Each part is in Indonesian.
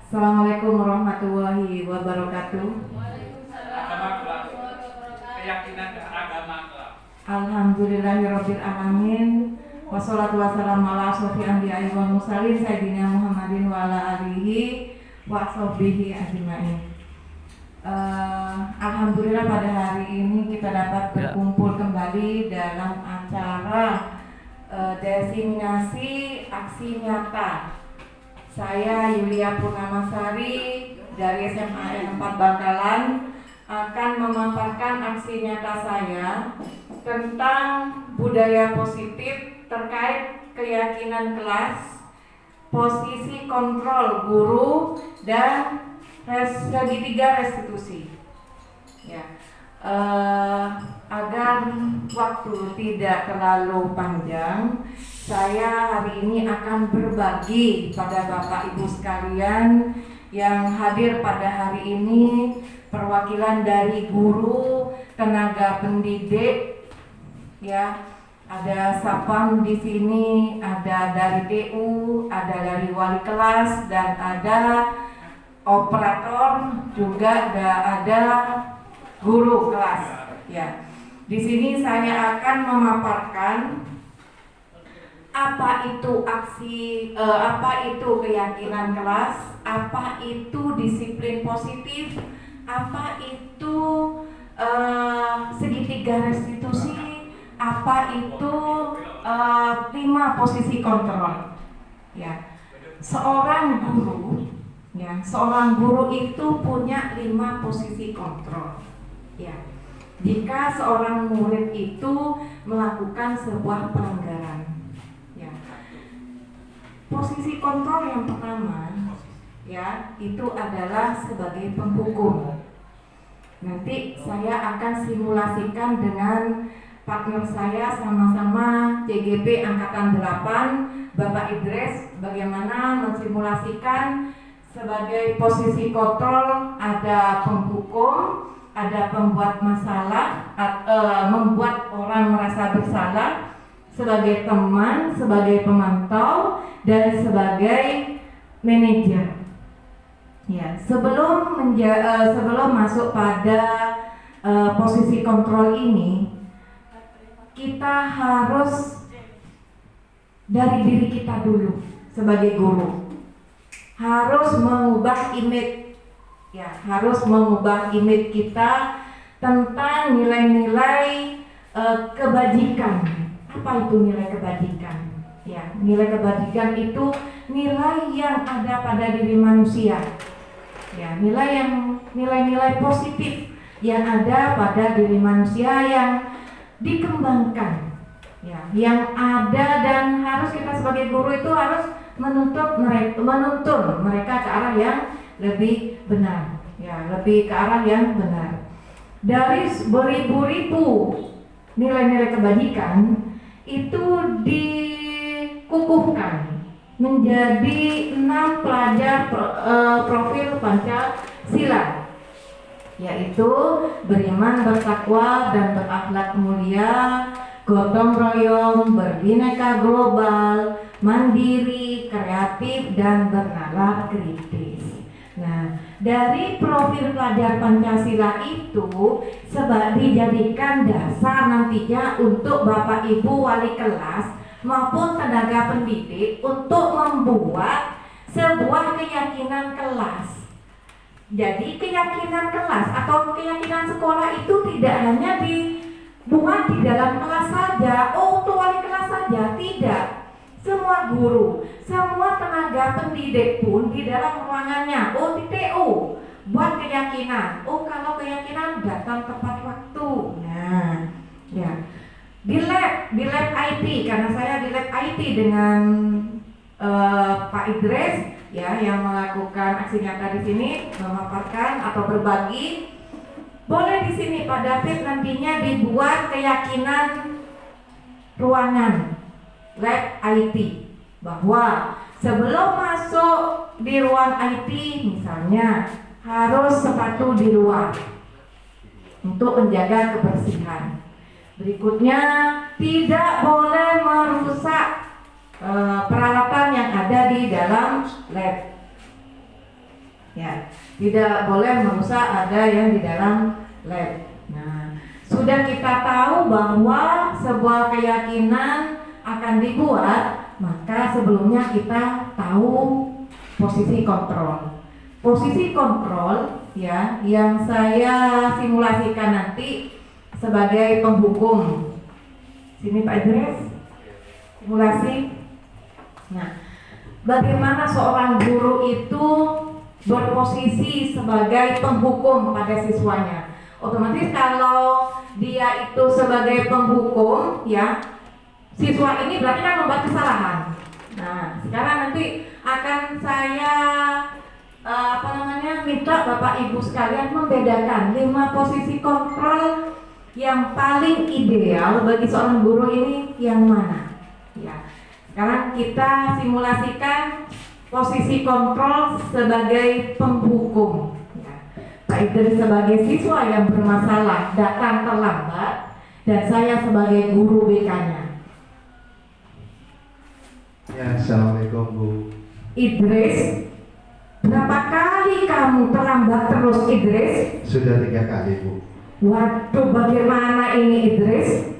Assalamualaikum warahmatullahi wabarakatuh. Keyakinan dan agama. Alhamdulillahirabbil alamin. Wassalatu wassalamu ala asyrofil anbiya'i wal mursalin sayyidina Muhammadin wa ala alihi wa sahbihi ajmain. Alhamdulillah pada hari ini kita dapat berkumpul kembali dalam acara diseminasi aksi nyata. Saya Yulia Purnamasari dari SMA 4 Bangkalan akan memaparkan aksi nyata saya tentang budaya positif terkait keyakinan kelas, posisi kontrol guru, dan segitiga restitusi. Ya, agar waktu tidak terlalu panjang, saya hari ini akan berbagi pada Bapak Ibu sekalian yang hadir pada hari ini, perwakilan dari guru, tenaga pendidik, ya, ada Sapam di sini, ada dari DU, ada dari wali kelas, dan ada operator, juga ada guru kelas. Ya, di sini saya akan memaparkan apa itu apa itu keyakinan kelas, apa itu disiplin positif, apa itu segitiga restitusi, apa itu 5 posisi kontrol. Ya, seorang guru itu punya 5 posisi kontrol. Ya, jika seorang murid itu melakukan sebuah pelanggaran. Posisi kontrol yang pertama, ya, itu adalah sebagai penghukum. Nanti saya akan simulasikan dengan partner saya, sama-sama CGP Angkatan 8, Bapak Idris, bagaimana mensimulasikan sebagai posisi kontrol ada penghukum, ada pembuat masalah, membuat orang merasa bersalah, sebagai teman, sebagai pemantau, dan sebagai manajer. Ya, sebelum masuk pada posisi kontrol ini, kita harus dari diri kita dulu sebagai guru. Harus mengubah image, ya, harus mengubah image kita tentang nilai-nilai kebajikan. Apa itu nilai kebajikan? Ya, nilai kebajikan itu nilai yang ada pada diri manusia. Ya, nilai-nilai positif yang ada pada diri manusia yang dikembangkan. Ya, yang ada, dan harus kita sebagai guru itu harus menuntun mereka ke arah yang lebih benar. Ya, lebih ke arah yang benar. Dari beribu-ribu nilai-nilai kebajikan itu dikukuhkan menjadi 6 pelajar profil Pancasila, yaitu beriman, bertakwa, dan berakhlak mulia, gotong royong, berbineka global, mandiri, kreatif, dan bernalar kritis. Nah, dari profil pelajar Pancasila itu dijadikan dasar nantinya untuk Bapak Ibu wali kelas maupun tenaga pendidik untuk membuat sebuah keyakinan kelas. Jadi keyakinan kelas atau keyakinan sekolah itu tidak hanya dibuat di dalam kelas saja, untuk wali kelas saja, tidak. Semua guru, semua tenaga pendidik pun di dalam ruangannya, di TU, buat keyakinan. Kalau keyakinan datang tepat waktu. Nah, ya. Di lab IT, karena saya di lab IT dengan Pak Idris, ya, yang melakukan aksi nyata di sini, memaparkan atau berbagi. Boleh di sini Pak David nantinya dibuat keyakinan ruangan lab IT, bahwa sebelum masuk di ruang IT misalnya harus sepatu di luar untuk menjaga kebersihan. Berikutnya, tidak boleh merusak peralatan yang ada di dalam lab. Tidak boleh merusak ada yang di dalam lab. Nah, sudah kita tahu bahwa sebuah keyakinan akan dibuat, maka sebelumnya kita tahu posisi kontrol. Posisi kontrol ya yang saya simulasikan nanti sebagai penghukum. Sini Pak Idris, simulasi. Nah, bagaimana seorang guru itu berposisi sebagai penghukum pada siswanya? Otomatis kalau dia itu sebagai penghukum, ya, siswa ini berarti kan membuat kesalahan. Nah, sekarang nanti akan saya minta Bapak Ibu sekalian membedakan 5 posisi kontrol yang paling ideal bagi seorang guru ini yang mana? Ya. Sekarang kita simulasikan posisi kontrol sebagai penghukum. Ya. Pak Idris sebagai siswa yang bermasalah datang terlambat dan saya sebagai guru BK-nya. Ya, Assalamualaikum Bu. Idris, berapa kali kamu terlambat terus Idris? Sudah 3 kali Bu. Waduh, bagaimana ini Idris?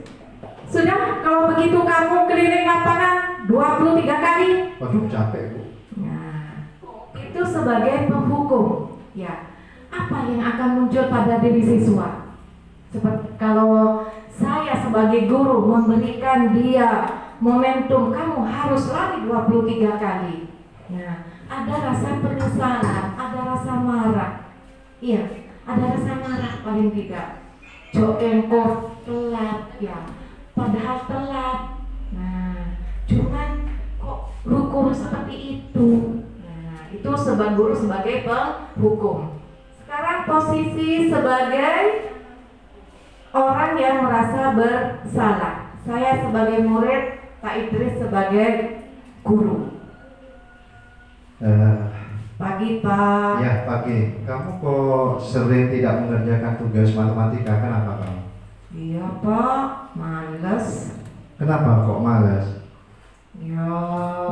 Sudah, kalau begitu kamu keliling lapangan 23 kali. Waduh, capek Bu. Nah, itu sebagai penghukum. Ya, apa yang akan muncul pada diri siswa? Seperti kalau saya sebagai guru memberikan dia momentum, kamu harus lari 23 kali. Nah, ada rasa penyesalan, ada rasa marah. Iya, ada rasa marah paling tidak. Engkau telat ya, padahal telat. Nah, cuman kok hukum seperti itu. Nah, itu sebagai guru sebagai penghukum. Sekarang posisi sebagai orang yang merasa bersalah. Saya sebagai murid, Pak Idris sebagai guru. Pagi Pak. Ya, pagi. Kamu kok sering tidak mengerjakan tugas matematika? Kenapa kamu? Iya Pak, males. Kenapa kok malas? Ya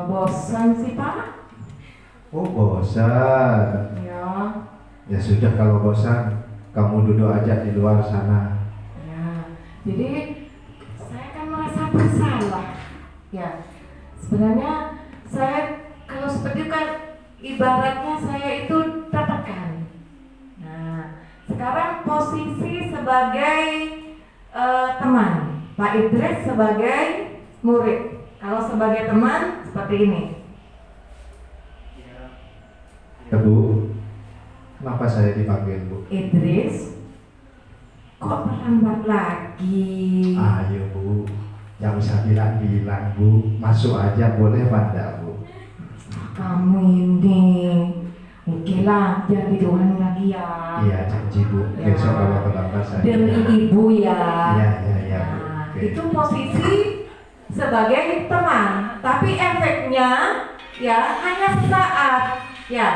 bosan sih Pak. Oh, bosan. Ya. Ya sudah, kalau bosan kamu duduk aja di luar sana. Ya. Jadi saya kan merasa bersalah. Ya. Sebenarnya saya kalau seperti itu kan ibaratnya saya itu tertekan. Nah, sekarang posisi sebagai teman, Pak Idris sebagai murid. Kalau sebagai teman seperti ini. Ya Bu, kenapa saya dipanggil Bu? Idris, kok terlambat lagi? Ayo Bu, yang bisa bilang-bilang Bu, masuk aja boleh apa enggak Bu? Kamu ini, oke lah, jangan didoain lagi ya. Iya, janji Bu, Ya. besok kalau terlambat saya. Demi ibu ya. Iya, iya Bu. Nah, Oke. itu posisi sebagai teman, tapi efeknya ya hanya sesaat, ya.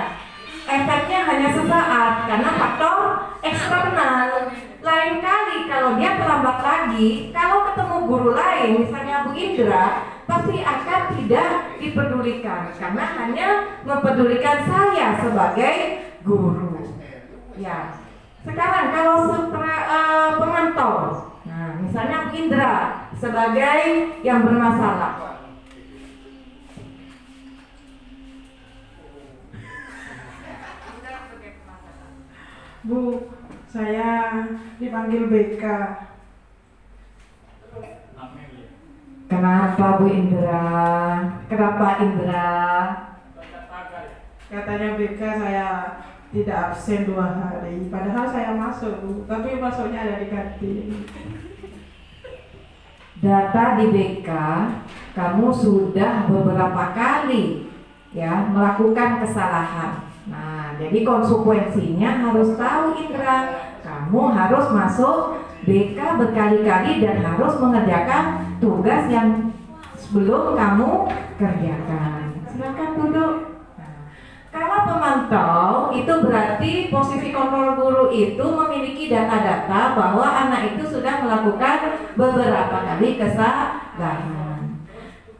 Efeknya hanya sesaat karena faktor eksternal. Lain kali kalau dia terlambat lagi, kalau ketemu guru lain, misalnya Bu Indra, pasti akan tidak dipedulikan karena hanya mempedulikan saya sebagai guru. Ya. Sekarang kalau pemantau, nah misalnya Bu Indra sebagai yang bermasalah. Bu, saya dipanggil BK. Kenapa Bu Indra? Kenapa Indra? Katanya BK saya tidak absen 2 hari. Padahal saya masuk, Bu. Tapi masuknya ada di kantin. Data di BK, kamu sudah beberapa kali ya melakukan kesalahan. Nah, jadi konsekuensinya harus tahu Indra. Kamu harus masuk BK berkali-kali dan harus mengerjakan tugas yang sebelum kamu kerjakan. Silakan duduk. Nah, kalau pemantau itu berarti posisi kontrol guru itu memiliki data-data bahwa anak itu sudah melakukan beberapa kali kesalahan.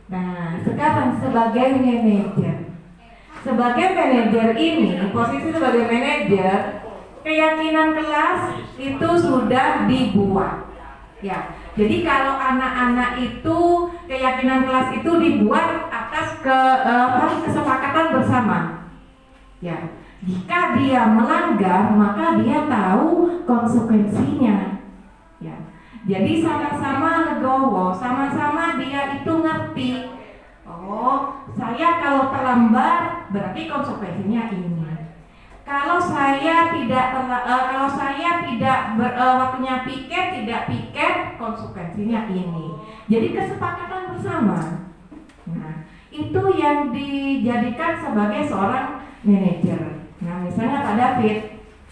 Nah, sekarang sebagai manajer, sebagai manajer ini, posisi sebagai manajer, keyakinan kelas itu sudah dibuat. Ya, jadi kalau anak-anak itu keyakinan kelas itu dibuat atas kesepakatan bersama. Ya, jika dia melanggar maka dia tahu konsekuensinya. Ya, jadi sama-sama legowo, sama-sama dia itu ngerti. Oh, saya kalau terlambat berarti konsekuensinya ini. Kalau saya tidak waktunya piket, tidak piket, konsekuensinya ini. Jadi kesepakatan bersama. Nah, itu yang dijadikan sebagai seorang manajer. Nah, misalnya Pak David,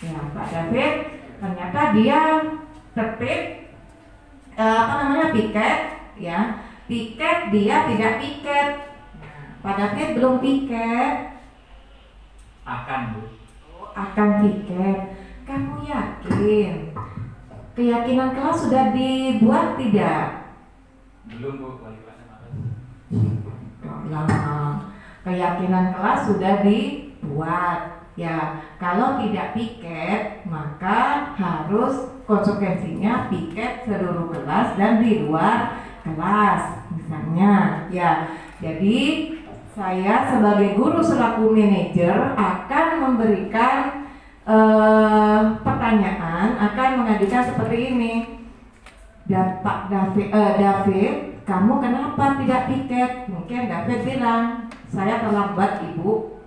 ya Pak David ternyata dia tertib, piket, ya piket dia tidak piket. Nah, Pak David belum piket. Akan piket. Kamu yakin? Keyakinan kelas sudah dibuat tidak? Belum Bu, wali kelasnya malas. Lama. Keyakinan kelas sudah dibuat. Ya, kalau tidak piket maka harus konsekuensinya piket seluruh kelas dan di luar kelas misalnya. Ya, jadi saya sebagai guru selaku manajer akan memberikan pertanyaan, akan mengajukan seperti ini. Dan Pak David, kamu kenapa tidak piket? Mungkin David bilang, saya terlambat Ibu,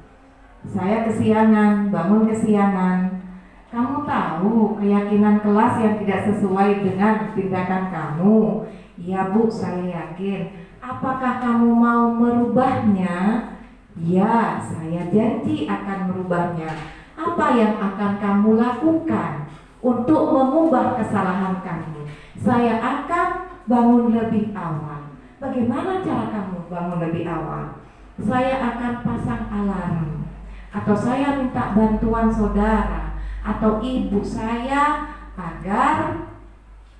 saya kesiangan, bangun kesiangan. Kamu tahu keyakinan kelas yang tidak sesuai dengan tindakan kamu. Iya Bu, saya yakin. Apakah kamu mau merubahnya? Ya, saya janji akan merubahnya. Apa yang akan kamu lakukan untuk mengubah kesalahan kamu? Saya akan bangun lebih awal. Bagaimana cara kamu bangun lebih awal? Saya akan pasang alarm, atau saya minta bantuan saudara atau ibu saya agar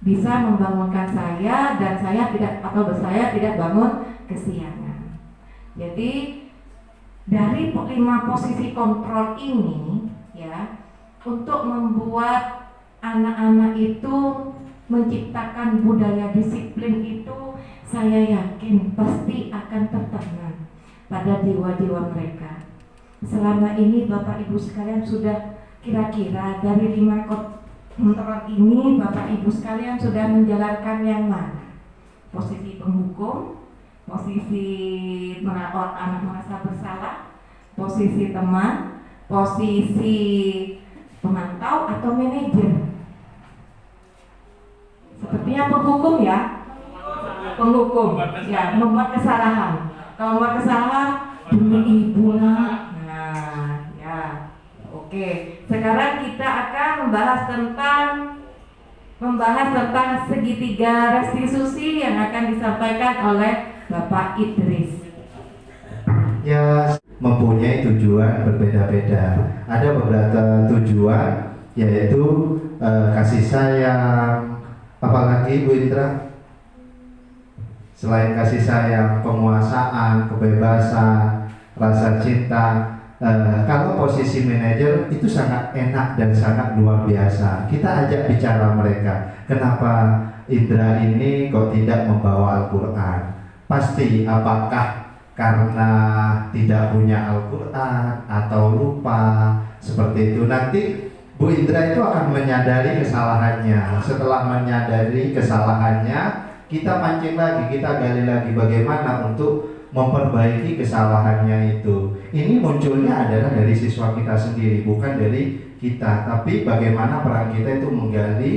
bisa membangunkan saya dan saya tidak bangun kesiangan. Jadi dari 5 posisi kontrol ini, ya, untuk membuat anak-anak itu menciptakan budaya disiplin itu, saya yakin pasti akan tertanam pada jiwa-jiwa mereka. Selama ini Bapak Ibu sekalian sudah kira-kira dari 5 kontrol ini Bapak Ibu sekalian sudah menjalankan yang mana? Posisi penghukum, posisi anak merasa bersalah, posisi teman, posisi pemantau atau manajer? Sepertinya penghukum ya? Penghukum, ya, membuat kesalahan. Kalau membuat kesalahan, demi ibu nak. Nah, ya, oke. Sekarang kita akan membahas tentang segitiga restitusi yang akan disampaikan oleh Bapak Idris. Ya, mempunyai tujuan berbeda-beda. Ada beberapa tujuan, yaitu kasih sayang, apalagi Bu Indra, selain kasih sayang, penguasaan, kebebasan, rasa cinta. Kalau posisi manajer itu sangat enak dan sangat luar biasa. Kita ajak bicara mereka, kenapa Indra ini kok tidak membawa Al-Quran? Pasti apakah karena tidak punya Al-Quran atau lupa, seperti itu. Nanti Bu Indra itu akan menyadari kesalahannya. Setelah menyadari kesalahannya, kita mancing lagi, kita gali lagi bagaimana untuk memperbaiki kesalahannya itu. Ini munculnya adalah dari siswa kita sendiri, bukan dari kita. Tapi bagaimana peran kita itu menggali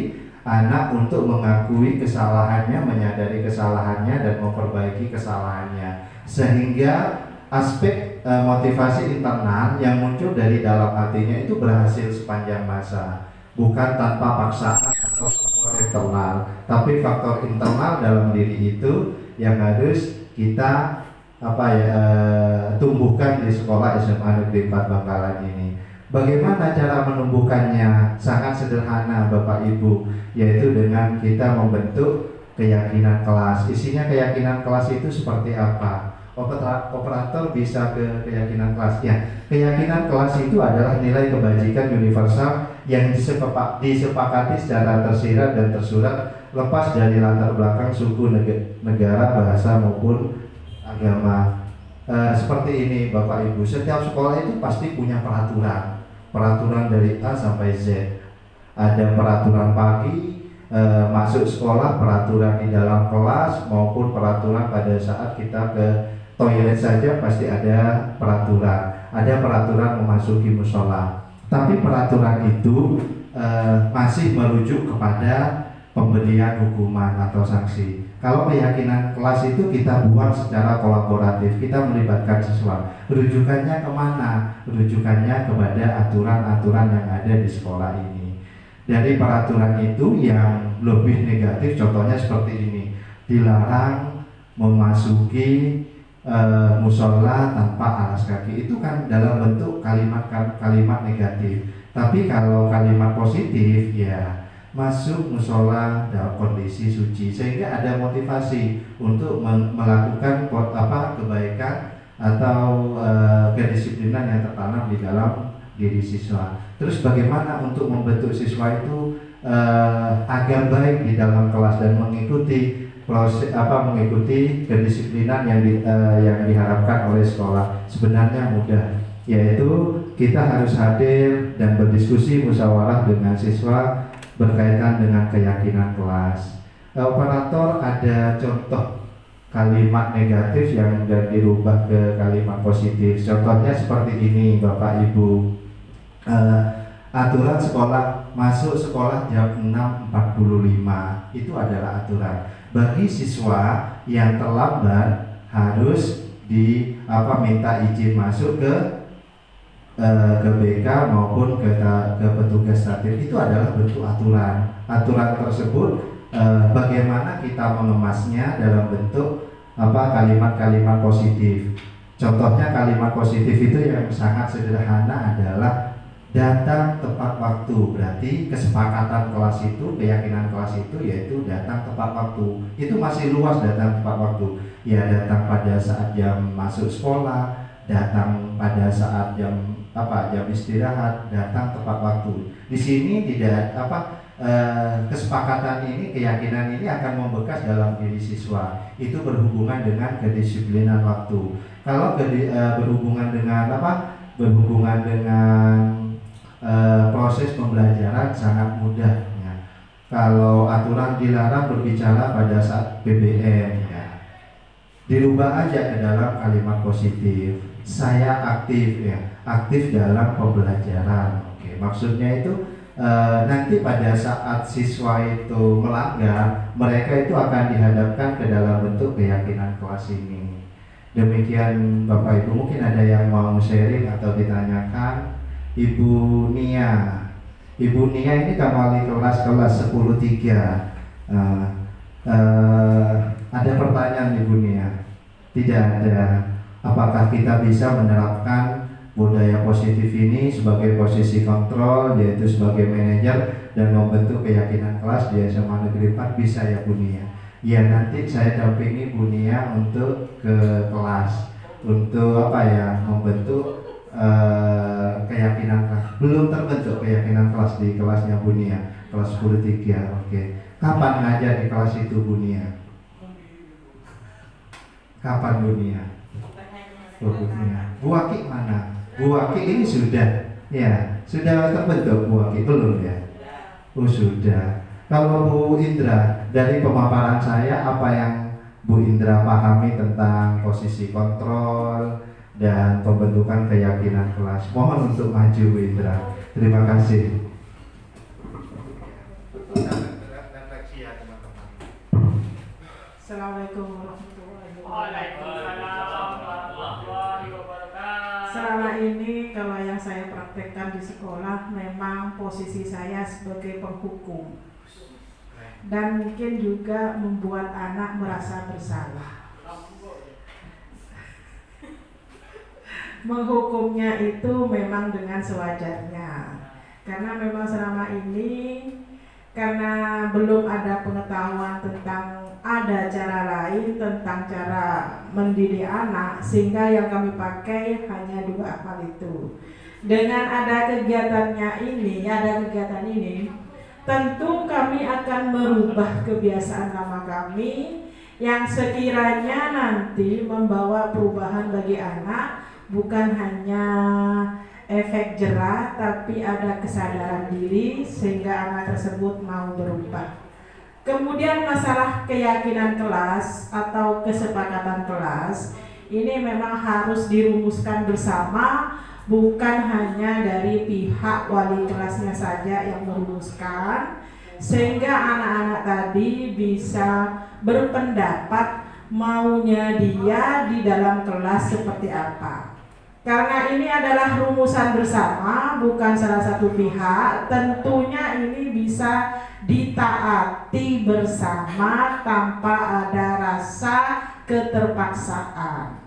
anak untuk mengakui kesalahannya, menyadari kesalahannya dan memperbaiki kesalahannya. Sehingga aspek motivasi internal yang muncul dari dalam hatinya itu berhasil sepanjang masa. Bukan tanpa paksaan atau faktor eksternal, tapi faktor internal dalam diri itu yang harus kita tumbuhkan di sekolah SMA Negeri 4 Bangkalan ini. Bagaimana cara menumbuhkannya? Sangat sederhana Bapak Ibu, yaitu dengan kita membentuk keyakinan kelas. Isinya keyakinan kelas itu seperti apa? Operator bisa ke keyakinan kelas. Ya, keyakinan kelas itu adalah nilai kebajikan universal yang disepakati secara tersirat dan tersurat lepas dari latar belakang suku, negara, bahasa maupun agama. Seperti ini Bapak Ibu, setiap sekolah itu pasti punya peraturan dari A sampai Z. Ada peraturan pagi, masuk sekolah, peraturan di dalam kelas, maupun peraturan pada saat kita ke toilet saja pasti ada peraturan. Ada peraturan memasuki musola. Tapi peraturan itu masih merujuk kepada pemberian hukuman atau sanksi. Kalau keyakinan kelas itu kita buat secara kolaboratif, kita melibatkan siswa. Rujukannya kemana? Rujukannya kepada aturan-aturan yang ada di sekolah ini. Dari peraturan itu yang lebih negatif, contohnya seperti ini: dilarang memasuki musola tanpa alas kaki. Itu kan dalam bentuk kalimat negatif. Tapi kalau kalimat positif, ya masuk musola dalam kondisi suci, sehingga ada motivasi untuk melakukan kebaikan atau kedisiplinan yang tertanam di dalam diri siswa. Terus bagaimana untuk membentuk siswa itu agar baik di dalam kelas dan mengikuti mengikuti kedisiplinan yang diharapkan oleh sekolah? Sebenarnya mudah, yaitu kita harus hadir dan berdiskusi musyawarah dengan siswa berkaitan dengan keyakinan kelas. Operator ada contoh kalimat negatif yang dirubah ke kalimat positif. Contohnya seperti ini Bapak Ibu. Aturan sekolah, masuk sekolah jam 6.45 itu adalah aturan. Bagi siswa yang terlambat harus minta izin masuk ke BK maupun ke petugas tatip. Itu adalah bentuk aturan. Aturan tersebut bagaimana kita mengemasnya dalam bentuk kalimat-kalimat positif. Contohnya kalimat positif itu yang sangat sederhana adalah datang tepat waktu. Berarti kesepakatan kelas itu, keyakinan kelas itu yaitu datang tepat waktu. Itu masih luas, datang tepat waktu. Ya, datang pada saat jam masuk sekolah, datang pada saat jam istirahat, datang tepat waktu. Di sini tidak kesepakatan ini, keyakinan ini akan membekas dalam diri siswa. Itu berhubungan dengan kedisiplinan waktu. Kalau berhubungan dengan proses pembelajaran sangat mudah ya. Kalau aturan dilarang berbicara pada saat PBM ya, dirubah aja ke dalam kalimat positif. Saya aktif ya, aktif dalam pembelajaran. Oke, maksudnya itu nanti pada saat siswa itu melanggar, mereka itu akan dihadapkan ke dalam bentuk keyakinan kelas ini. Demikian Bapak Ibu, mungkin ada yang mau sharing atau ditanyakan. Ibu Nia ini kan wali kelas 10-3. Ada pertanyaan Ibu Nia? Tidak ada. Apakah kita bisa menerapkan budaya positif ini sebagai posisi kontrol, yaitu sebagai manajer dan membentuk keyakinan kelas di SMA Negeri 4? Bisa ya Bu Nia? Ya, nanti saya dampingi Bu Nia untuk ke kelas, untuk membentuk keyakinan kelas. Belum terbentuk keyakinan kelas di kelasnya Bu Nia, kelas 10-3. Oke. Kapan ngajar di kelas itu Bu Nia? Kapan Bu Nia? Bu Nia. Bu Waki mana? Bu Waki ini sudah terbentuk Bu Waki? Belum ya? Oh sudah. Kalau Bu Indra, dari pemaparan saya, apa yang Bu Indra pahami tentang posisi kontrol dan pembentukan keyakinan kelas? Mohon untuk maju Bu Indra. Terima kasih. Assalamualaikum warahmatullahi wabarakatuh. Waalaikumsalam warahmatullahi wabarakatuh. Selama ini kalau yang saya praktekkan di sekolah, memang posisi saya sebagai penghukum dan mungkin juga membuat anak merasa bersalah. Menghukumnya itu memang dengan sewajarnya, karena memang selama ini karena belum ada pengetahuan tentang ada cara lain tentang cara mendidik anak, sehingga yang kami pakai hanya 2 hal itu. Dengan ada kegiatan ini, tentu kami akan merubah kebiasaan lama kami yang sekiranya nanti membawa perubahan bagi anak, bukan hanya efek jerah, tapi ada kesadaran diri sehingga anak tersebut mau berubah. Kemudian masalah keyakinan kelas atau kesepakatan kelas, ini memang harus dirumuskan bersama, bukan hanya dari pihak wali kelasnya saja yang merumuskan, sehingga anak-anak tadi bisa berpendapat maunya dia di dalam kelas seperti apa. Karena ini adalah rumusan bersama, bukan salah satu pihak, tentunya ini bisa ditaati bersama tanpa ada rasa keterpaksaan.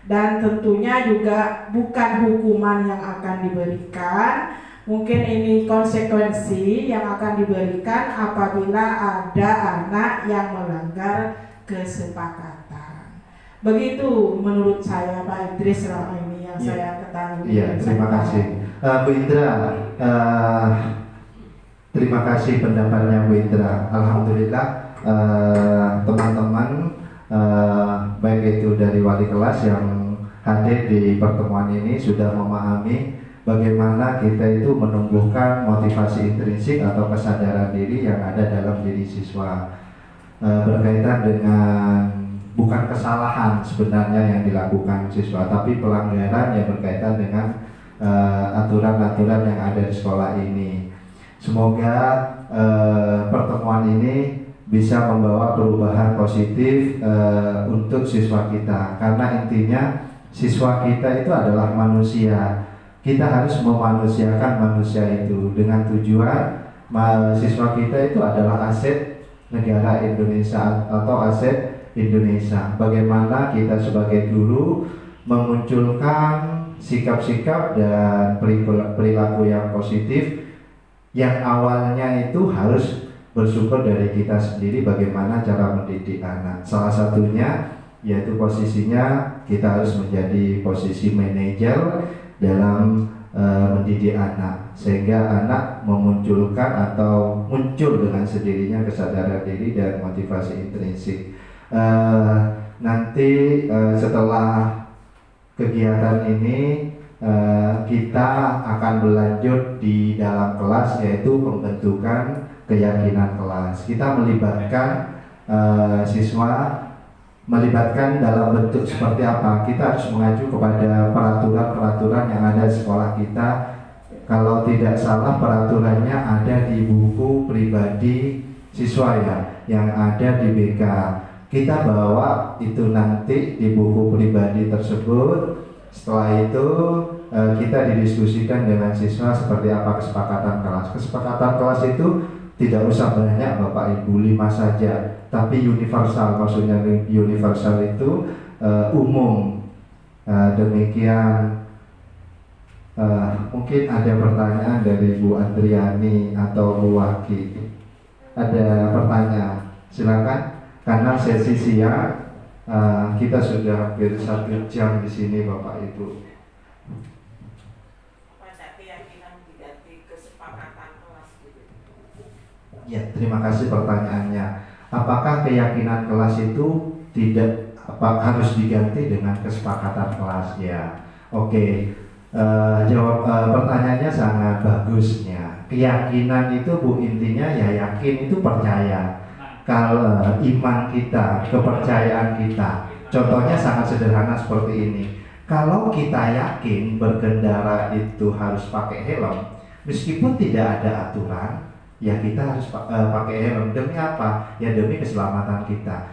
Dan tentunya juga bukan hukuman yang akan diberikan, mungkin ini konsekuensi yang akan diberikan apabila ada anak yang melanggar kesepakatan. Begitu menurut saya Pak Idris selama ini yang saya ketahui. Iya, terima kasih. Bu Indra, terima kasih pendapatnya Bu Indra. Alhamdulillah teman-teman baik itu dari wali kelas yang hadir di pertemuan ini sudah memahami bagaimana kita itu menumbuhkan motivasi intrinsik atau kesadaran diri yang ada dalam diri siswa, berkaitan dengan bukan kesalahan sebenarnya yang dilakukan siswa, tapi pelanggaran yang berkaitan dengan aturan-aturan yang ada di sekolah ini. Semoga pertemuan ini bisa membawa perubahan positif untuk siswa kita, karena intinya siswa kita itu adalah manusia. Kita harus memanusiakan manusia itu dengan tujuan siswa kita itu adalah aset negara Indonesia atau aset Indonesia. Bagaimana kita sebagai guru memunculkan sikap-sikap dan perilaku yang positif yang awalnya itu harus bersyukur dari kita sendiri bagaimana cara mendidik anak. Salah satunya yaitu posisinya kita harus menjadi posisi manajer dalam mendidik anak, sehingga anak memunculkan atau muncul dengan sendirinya kesadaran diri dan motivasi intrinsik. Nanti setelah kegiatan ini kita akan berlanjut di dalam kelas, yaitu pembentukan keyakinan kelas. Kita melibatkan siswa, melibatkan dalam bentuk seperti apa. Kita harus mengacu kepada peraturan-peraturan yang ada di sekolah kita. Kalau tidak salah peraturannya ada di buku pribadi siswa ya, yang ada di BK. Kita bawa itu nanti di buku pribadi tersebut. Setelah itu kita didiskusikan dengan siswa seperti apa kesepakatan kelas. Kesepakatan kelas itu tidak usah banyak Bapak Ibu, 5 saja, tapi universal. Maksudnya universal itu umum. Demikian. Mungkin ada pertanyaan dari Bu Adriani atau Bu Waki. Ada pertanyaan, silakan. Karena sesi siang kita sudah hampir 1 jam di sini Bapak Ibu. Ya, terima kasih pertanyaannya. Apakah keyakinan kelas itu harus diganti dengan kesepakatan kelas? Ya, oke. Jawab pertanyaannya sangat bagusnya. Keyakinan itu Bu, intinya ya yakin itu percaya. Kalau iman kita, kepercayaan kita. Contohnya sangat sederhana seperti ini. Kalau kita yakin berkendara itu harus pakai helm, meskipun tidak ada aturan, ya kita harus pakai helm. Demi apa? Ya demi keselamatan kita.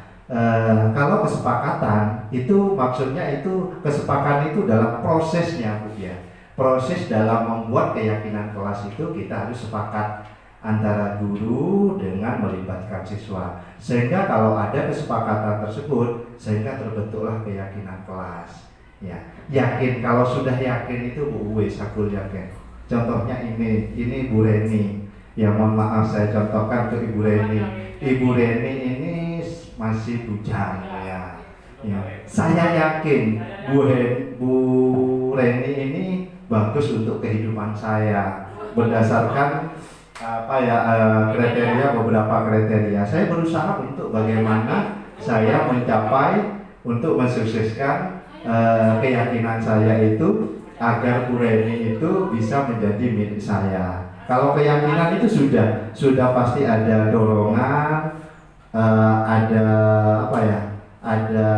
Kalau kesepakatan itu maksudnya itu kesepakatan itu dalam prosesnya Bu ya. Proses dalam membuat keyakinan kelas itu kita harus sepakat antara guru dengan melibatkan siswa. Sehingga kalau ada kesepakatan tersebut, sehingga terbentuklah keyakinan kelas. Ya, yakin, kalau sudah yakin itu Bu wis aku yakin. Contohnya ini Bu Reni. Ya mohon maaf saya contohkan ke Ibu Reni. Ibu Reni ini masih bujang ya. Ya. Saya yakin Bu Reni ini bagus untuk kehidupan saya berdasarkan kriteria, beberapa kriteria. Saya berusaha untuk bagaimana saya mencapai untuk mensukseskan keyakinan saya itu agar Bu Reni itu bisa menjadi milik saya. Kalau keyakinan itu sudah pasti ada dorongan, ada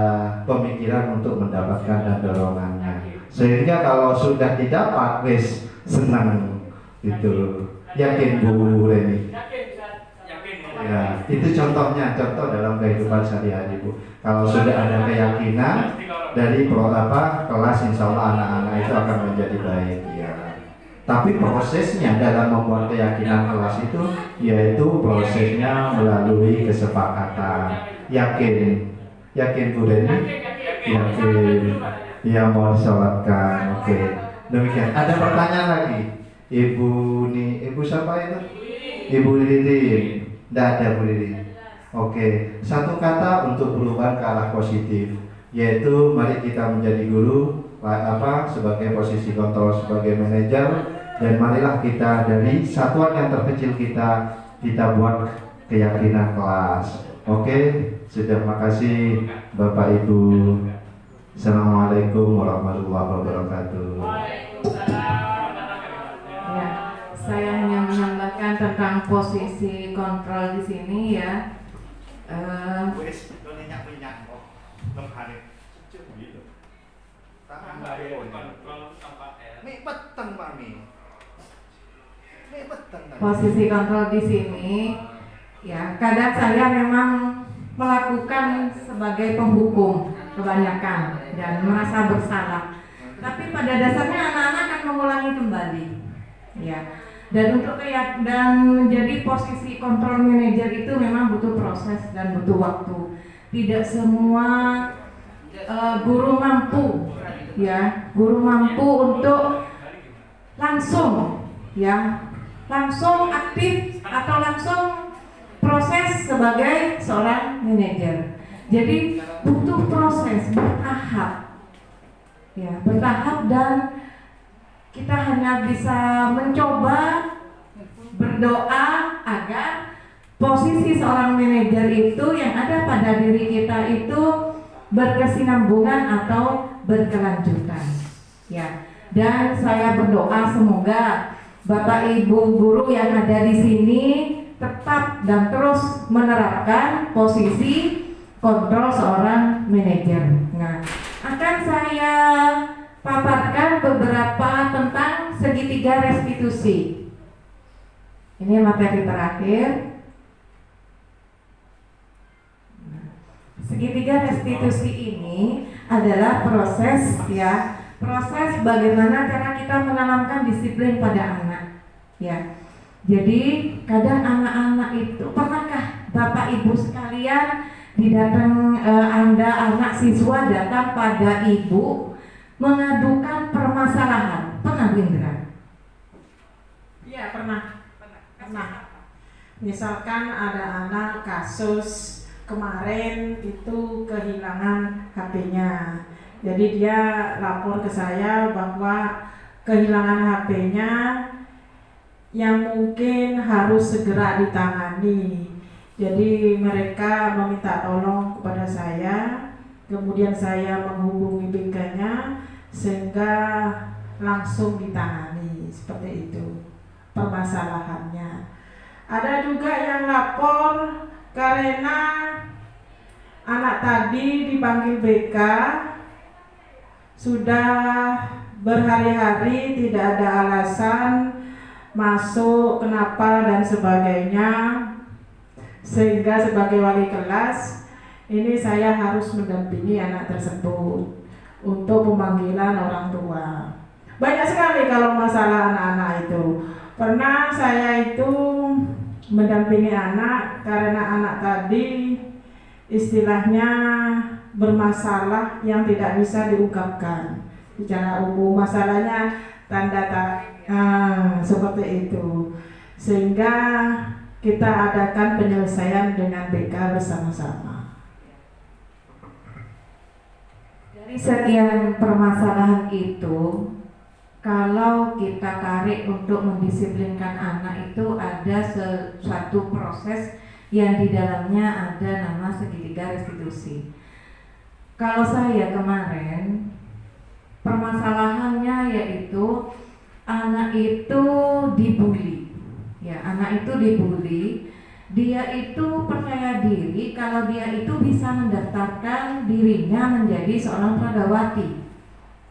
pemikiran untuk mendapatkan dan dorongannya. Sehingga kalau sudah didapat, wes senang gitu. Yakin Bu Reni? Yakin. Ya, itu contohnya, contoh dalam kehidupan sehari-hari Bu. Kalau sudah ada keyakinan dari kelas, insya Allah anak-anak itu akan menjadi baik ya. Tapi prosesnya dalam membuat keyakinan kelas itu, yaitu prosesnya melalui kesepakatan. Yakin Bu Reni? Yakin. Ya, mohon disolatkan. Oke. Demikian. Ada pertanyaan lagi? Ibu siapa itu? Ibu Lili. Tidak ada Bu Lili. Oke. Satu kata untuk perubahan ke arah positif, yaitu mari kita menjadi guru sebagai posisi kontrol sebagai manajer, dan marilah kita dari satuan yang terkecil kita buat keyakinan kelas. Oke. Sudah, makasih Bapak Ibu. Assalamualaikum warahmatullahi wabarakatuh. Ya, saya hanya menambahkan tentang posisi kontrol di sini ya. Posisi kontrol di sini ya, kadang saya memang melakukan sebagai penghukum kebanyakan dan merasa bersalah. Tapi pada dasarnya anak-anak akan mengulangi kembali. Ya. Dan menjadi posisi kontrol manajer itu memang butuh proses dan butuh waktu. Tidak semua guru mampu untuk langsung aktif atau langsung proses sebagai seorang manajer. Jadi butuh proses bertahap dan kita hanya bisa mencoba berdoa agar posisi seorang manajer itu yang ada pada diri kita itu berkesinambungan atau berkelanjutan. Ya. Dan saya berdoa semoga Bapak Ibu guru yang ada di sini tetap dan terus menerapkan posisi kontrol seorang manajer. Nah, akan saya paparkan beberapa tentang segitiga restitusi. Ini materi terakhir. Segitiga restitusi ini adalah proses bagaimana cara kita menanamkan disiplin pada anak. Ya. Jadi kadang anak-anak itu, pernahkah Bapak Ibu sekalian Anda anak siswa datang pada ibu mengadukan permasalahan? Pernah Bu Indra? Iya, pernah. Misalkan ada anak kasus kemarin itu kehilangan HP-nya. Jadi dia lapor ke saya bahwa kehilangan HP-nya yang mungkin harus segera ditangani. Jadi mereka meminta tolong kepada saya, kemudian saya menghubungi BK-nya sehingga langsung ditangani. Seperti itu permasalahannya. Ada juga yang lapor karena anak tadi dipanggil BK sudah berhari-hari tidak ada alasan masuk, kenapa dan sebagainya, sehingga sebagai wali kelas ini saya harus mendampingi anak tersebut untuk pemanggilan orang tua. Banyak sekali kalau masalah anak-anak itu. Pernah saya itu mendampingi anak karena anak tadi istilahnya bermasalah yang tidak bisa diungkapkan secara umum, masalahnya seperti itu, sehingga kita adakan penyelesaian dengan BK bersama-sama. Dari sekian permasalahan itu, kalau kita tarik untuk mendisiplinkan anak itu ada suatu proses yang di dalamnya ada nama segitiga restitusi. Kalau saya kemarin, permasalahannya yaitu anak itu dibully. Ya, anak itu dibully. Dia itu percaya diri kalau dia itu bisa mendaftarkan dirinya menjadi seorang pragawati.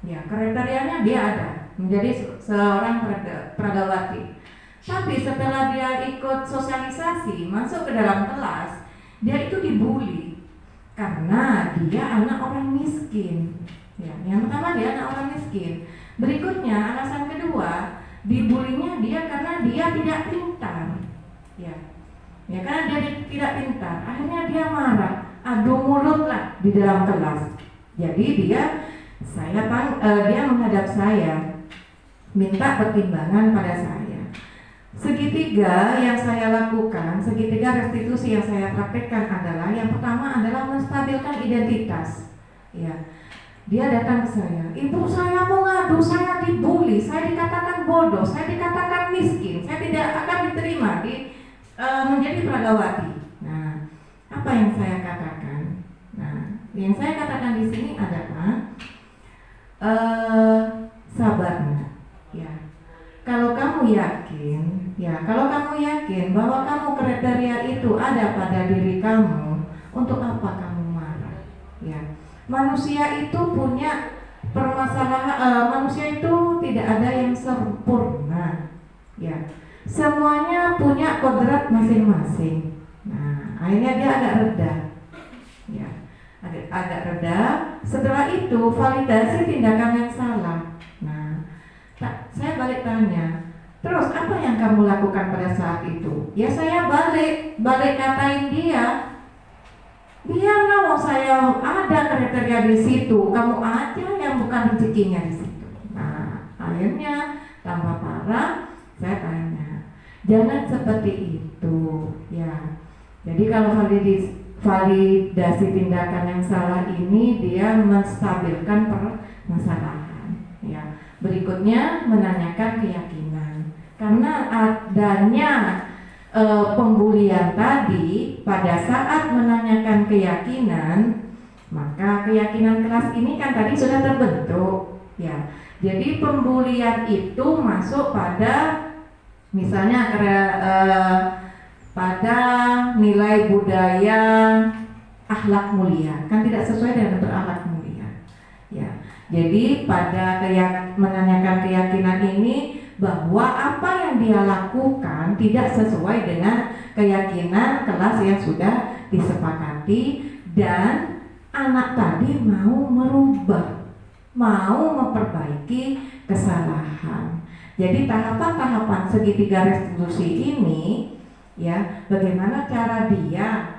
Ya, kriterianya dia ada menjadi seorang pragawati. Tapi setelah dia ikut sosialisasi, masuk ke dalam kelas, dia itu dibully karena dia anak orang miskin. Ya, yang pertama dia anak orang miskin. Berikutnya alasan kedua, dibulinya dia karena dia tidak pintar. Ya, karena dia tidak pintar. Akhirnya dia marah, adu mulut lah di dalam kelas. Jadi dia menghadap saya, minta pertimbangan pada saya. Segitiga yang saya lakukan, segitiga restitusi yang saya praktekkan adalah yang pertama adalah menstabilkan identitas. Ya, dia datang ke saya, ibu saya mau ngadu, saya dibully, saya dikatakan bodoh, saya dikatakan miskin, saya tidak akan diterima menjadi pragawati. Nah, apa yang saya katakan? Nah, yang saya katakan di sini adalah sabarnya. Ya, kalau kamu yakin bahwa kamu kriteria itu ada pada diri kamu, untuk apa kamu marah? Ya, manusia itu punya permasalahan. Manusia itu tidak ada yang sempurna. Ya, semuanya punya kodrat masing-masing. Nah, akhirnya dia agak reda. Ya, agak reda. Setelah itu validasi tindakan yang salah. Nah, saya balik tanya, terus apa yang kamu lakukan pada saat itu? Ya saya balik katain dia. Biarlah mau saya ada kriteria di situ, kamu aja yang bukan rezekinya di situ. Nah, akhirnya tambah parah. Saya tanya, jangan seperti itu, ya. Jadi kalau validasi tindakan yang salah ini dia menstabilkan permasalahan. Ya. Berikutnya menanyakan keyakinan. Karena adanya pembulian tadi, pada saat menanyakan keyakinan, maka keyakinan kelas ini kan tadi sudah terbentuk. Ya. Jadi pembulian itu masuk pada misalnya pada nilai budaya akhlak mulia, kan tidak sesuai dengan berakhlak mulia. Ya, jadi pada menanyakan keyakinan ini bahwa apa yang dia lakukan tidak sesuai dengan keyakinan kelas yang sudah disepakati, dan anak tadi mau merubah, mau memperbaiki kesalahan. Jadi tahapan-tahapan segitiga restitusi ini, ya, bagaimana cara dia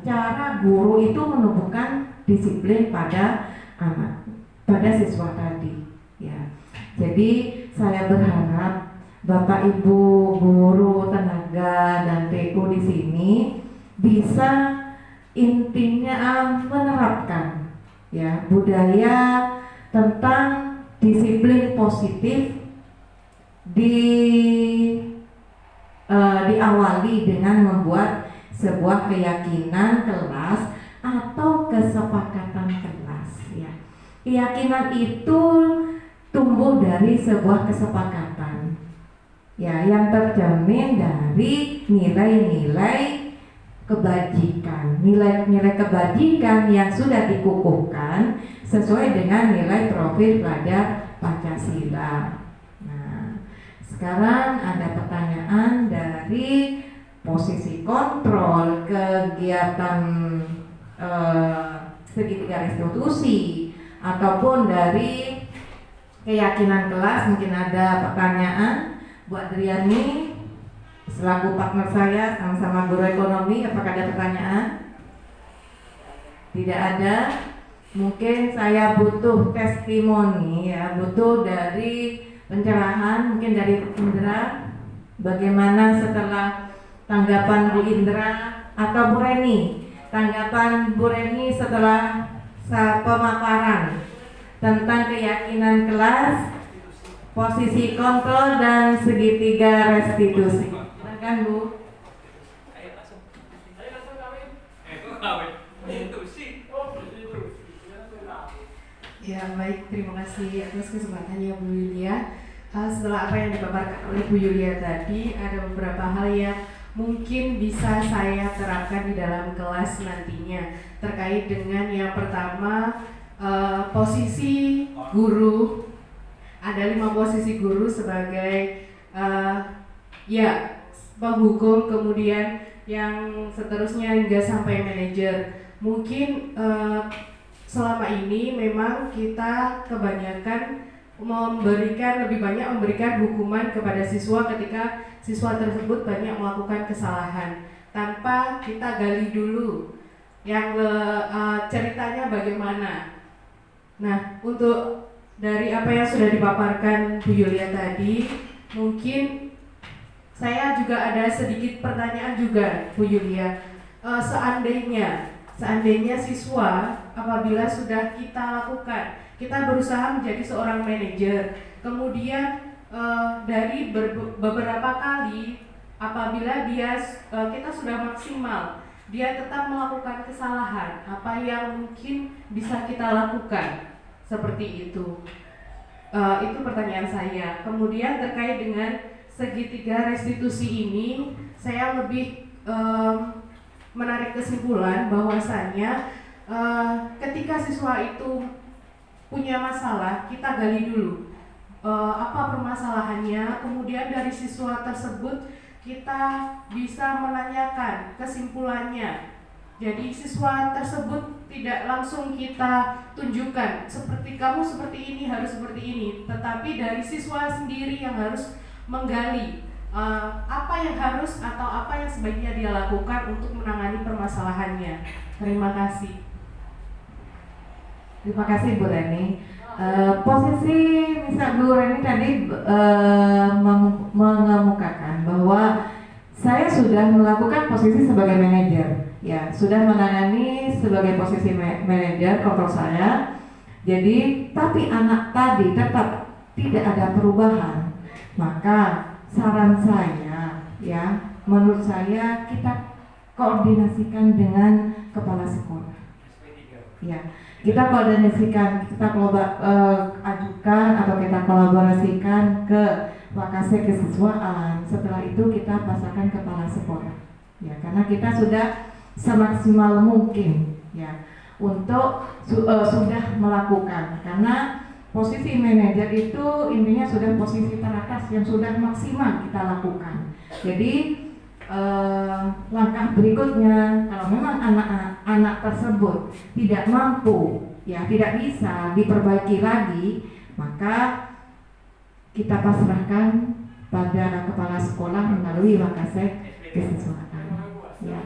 cara guru itu menumbuhkan disiplin pada anak, pada siswa tadi. Ya, jadi saya berharap Bapak Ibu guru tenaga dan TU di sini bisa intinya menerapkan ya budaya tentang disiplin positif diawali dengan membuat sebuah keyakinan kelas atau kesepakatan kelas. Ya, keyakinan itu tumbuh dari sebuah kesepakatan. Ya, yang tercermin dari nilai-nilai kebajikan, nilai-nilai kebajikan yang sudah dikukuhkan sesuai dengan nilai profil pada Pancasila. Sekarang ada pertanyaan dari posisi kontrol kegiatan segitiga restitusi ataupun dari keyakinan kelas. Mungkin ada pertanyaan buat Driani selaku partner saya sama-sama guru ekonomi. Apakah ada pertanyaan? Tidak ada. Mungkin saya butuh testimoni ya, butuh dari pencerahan mungkin dari Bu Indra, bagaimana setelah tanggapan Bu Indra atau Bu Reni, tanggapan Bu Reni setelah pemaparan tentang keyakinan kelas, posisi kontrol dan segitiga restitusi. Silakan Bu. Ayo langsung kawin. Kok kawin? Restitusi. Oh, restitusi. Ya baik, terima kasih atas kesempatannya Bu Yulia. Setelah apa yang dipaparkan oleh Bu Yulia tadi, ada beberapa hal yang mungkin bisa saya terapkan di dalam kelas nantinya. Terkait dengan yang pertama, posisi guru. Ada 5 posisi guru sebagai penghukum, kemudian yang seterusnya hingga sampai manajer. Mungkin selama ini memang kita kebanyakan lebih banyak memberikan hukuman kepada siswa ketika siswa tersebut banyak melakukan kesalahan tanpa kita gali dulu yang ceritanya bagaimana. Nah, untuk dari apa yang sudah dipaparkan Bu Yulia tadi, mungkin saya juga ada sedikit pertanyaan juga Bu Yulia. Seandainya siswa apabila sudah kita lakukan, kita berusaha menjadi seorang manajer, kemudian dari beberapa kali apabila kita sudah maksimal, dia tetap melakukan kesalahan, apa yang mungkin bisa kita lakukan seperti itu. Itu pertanyaan saya. Kemudian terkait dengan segitiga restitusi ini, saya lebih menarik kesimpulan bahwasannya ketika siswa itu punya masalah, kita gali dulu apa permasalahannya, kemudian dari siswa tersebut kita bisa menanyakan kesimpulannya. Jadi siswa tersebut tidak langsung kita tunjukkan seperti kamu seperti ini, harus seperti ini, tetapi dari siswa sendiri yang harus menggali apa yang harus atau apa yang sebaiknya dia lakukan untuk menangani permasalahannya. Terima kasih. Terima kasih Bu Reni. Posisi misal Bu Reni tadi mengemukakan bahwa saya sudah melakukan posisi sebagai manajer, ya sudah menangani sebagai posisi manajer kontrol saya. Jadi tapi anak tadi tetap tidak ada perubahan, maka saran saya, ya, menurut saya kita koordinasikan dengan kepala sekolah. Ya, kita koordinasikan, kita ajukan atau kita kolaborasikan ke Wakasek kesiswaan. Setelah itu kita pasarkan kepala sekolah. Ya, karena kita sudah semaksimal mungkin, ya, untuk sudah melakukan. Karena posisi manajer itu intinya sudah posisi teratas yang sudah maksimal kita lakukan. Jadi langkah berikutnya, kalau memang anak tersebut tidak mampu, ya tidak bisa diperbaiki lagi, maka kita pasrahkan pada kepala sekolah melalui Wakasek kesiswaan. Ya.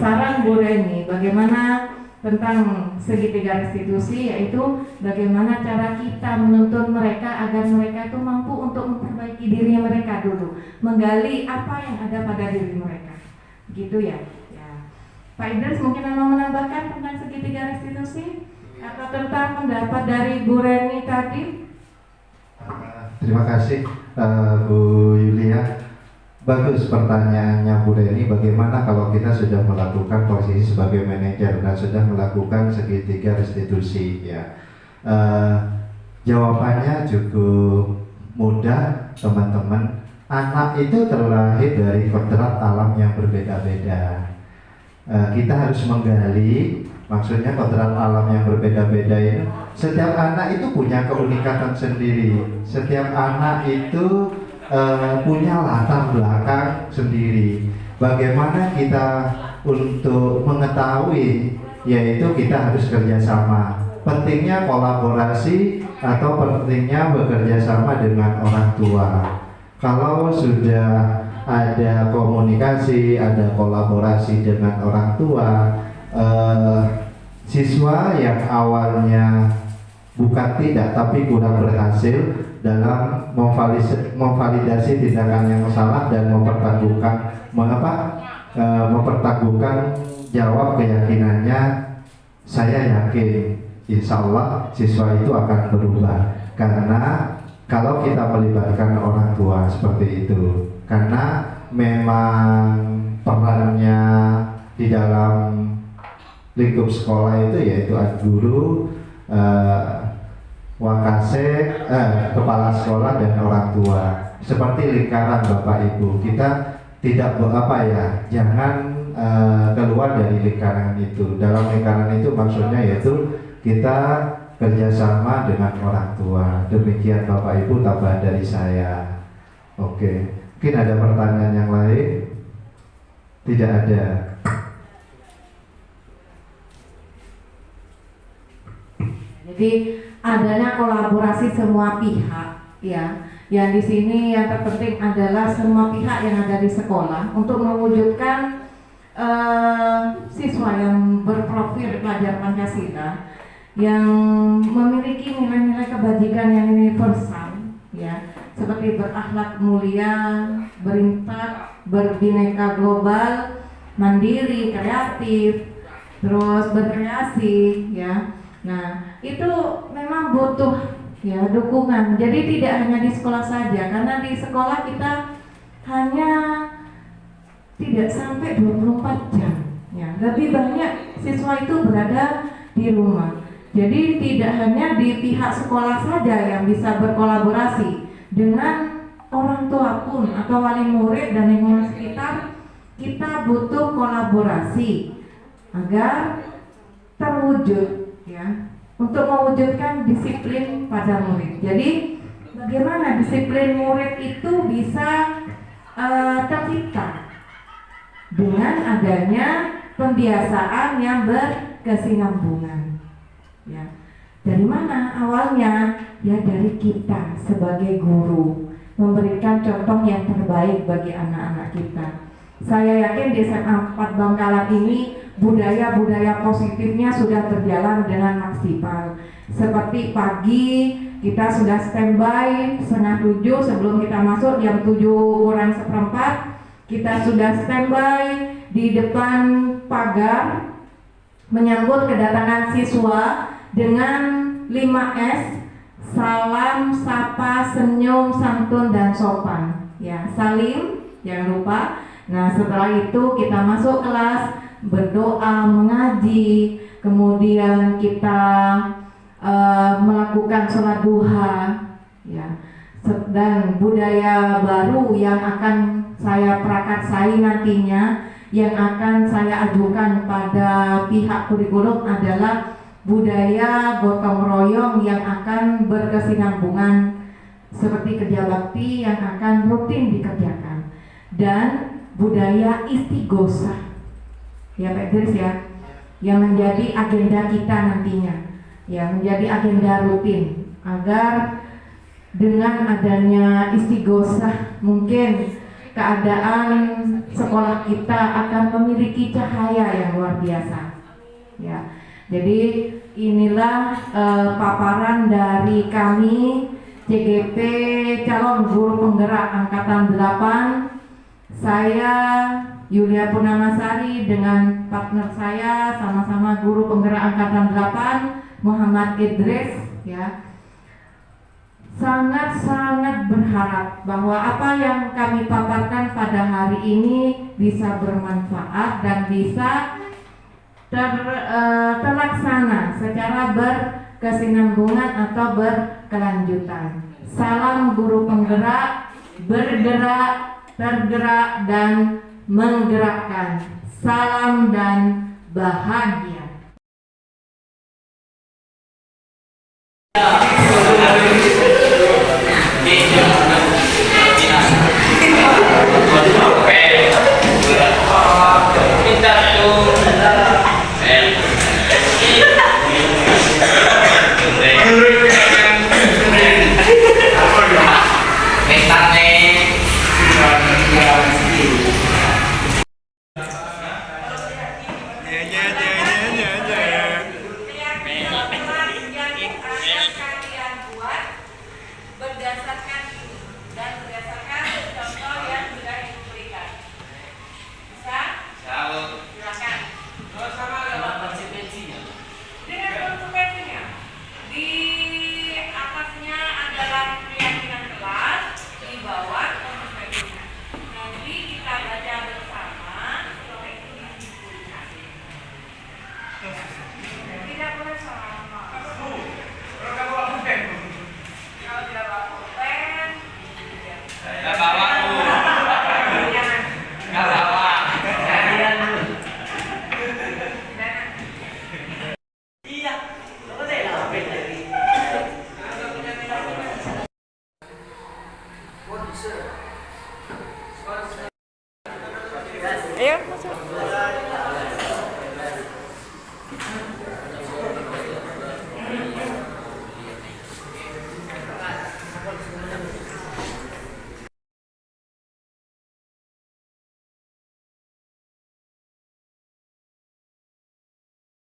Saran Bu Reni, bagaimana tentang segitiga restitusi, yaitu bagaimana cara kita menuntun mereka agar mereka itu mampu untuk memperbaiki diri mereka dulu, menggali apa yang ada pada diri mereka, gitu ya. Ya. Pak Idris mungkin mau menambahkan tentang segitiga restitusi atau tentang pendapat dari Bu Reni tadi? Terima kasih Bu Yulia. Bagus pertanyaannya Bu Reni, bagaimana kalau kita sudah melakukan posisi sebagai manajer dan sudah melakukan segitiga restitusi, ya. Jawabannya cukup mudah teman-teman. Anak itu terlahir dari kodrat alam yang berbeda-beda. Kita harus menggali, maksudnya kodrat alam yang berbeda-beda itu, setiap anak itu punya keunikan sendiri. Setiap anak itu punya latar belakang sendiri. Bagaimana kita untuk mengetahui, yaitu kita harus kerjasama. Pentingnya kolaborasi atau pentingnya bekerja sama dengan orang tua. Kalau sudah ada komunikasi, ada kolaborasi dengan orang tua, siswa yang awalnya bukan tidak tapi kurang berhasil dalam memvalidasi tindakan yang salah dan mempertanggungjawab keyakinannya, saya yakin insya Allah siswa itu akan berubah, karena kalau kita melibatkan orang tua seperti itu, karena memang perannya di dalam lingkup sekolah itu yaitu guru, wakase, kepala sekolah dan orang tua, seperti lingkaran Bapak Ibu. Kita tidak jangan keluar dari lingkaran itu. Dalam lingkaran itu maksudnya yaitu kita kerjasama dengan orang tua. Demikian Bapak Ibu tambahan dari saya. Oke, mungkin ada pertanyaan yang lain? Tidak ada. Jadi adanya kolaborasi semua pihak, ya. Yang di sini yang terpenting adalah semua pihak yang ada di sekolah untuk mewujudkan siswa yang berprofil pelajar Pancasila, yang memiliki nilai-nilai kebajikan yang universal, ya, seperti berakhlak mulia, berimpact, berbineka global, mandiri, kreatif, terus berkreasi, ya. Nah, itu memang butuh ya dukungan. Jadi tidak hanya di sekolah saja, karena di sekolah kita hanya tidak sampai 24 jam, ya. Lebih banyak siswa itu berada di rumah. Jadi tidak hanya di pihak sekolah saja yang bisa berkolaborasi dengan orang tua pun atau wali murid dan lingkungan sekitar. Kita butuh kolaborasi agar terwujud, ya, untuk mewujudkan disiplin pada murid. Jadi bagaimana disiplin murid itu bisa tercipta dengan adanya pembiasaan yang berkesinambungan, ya. Dari mana awalnya? Ya dari kita sebagai guru, memberikan contoh yang terbaik bagi anak-anak kita. Saya yakin di SMA 4 Bangkalan ini budaya-budaya positifnya sudah berjalan dengan maksimal. Seperti pagi kita sudah standby 6:30 sebelum kita masuk, jam 7:kurang 1/4 kita sudah standby di depan pagar menyambut kedatangan siswa dengan 5S: salam, sapa, senyum, santun, dan sopan. Ya, salim, jangan lupa. Nah, setelah itu kita masuk kelas, berdoa, mengaji, kemudian kita melakukan sholat duha, ya. Dan budaya baru yang akan saya prakarsai nantinya, yang akan saya ajukan pada pihak kurikulum adalah budaya gotong royong yang akan berkesinambungan, seperti kerja bakti yang akan rutin dikerjakan, dan budaya istighosah, ya Pak Idris, ya, yang menjadi agenda kita nantinya, ya, menjadi agenda rutin, agar dengan adanya istighosah mungkin keadaan sekolah kita akan memiliki cahaya yang luar biasa, ya. Jadi inilah paparan dari kami CGP calon guru penggerak angkatan 8. Saya Yulia Purnamasari dengan partner saya, sama-sama guru penggerak angkatan 8, Muhammad Idris, ya. Sangat-sangat berharap bahwa apa yang kami paparkan pada hari ini bisa bermanfaat dan bisa terlaksana secara berkesinambungan atau berkelanjutan. Salam guru penggerak, bergerak, tergerak, dan menggerakkan. Salam dan bahagia. Berdasarkan Ayo masuk.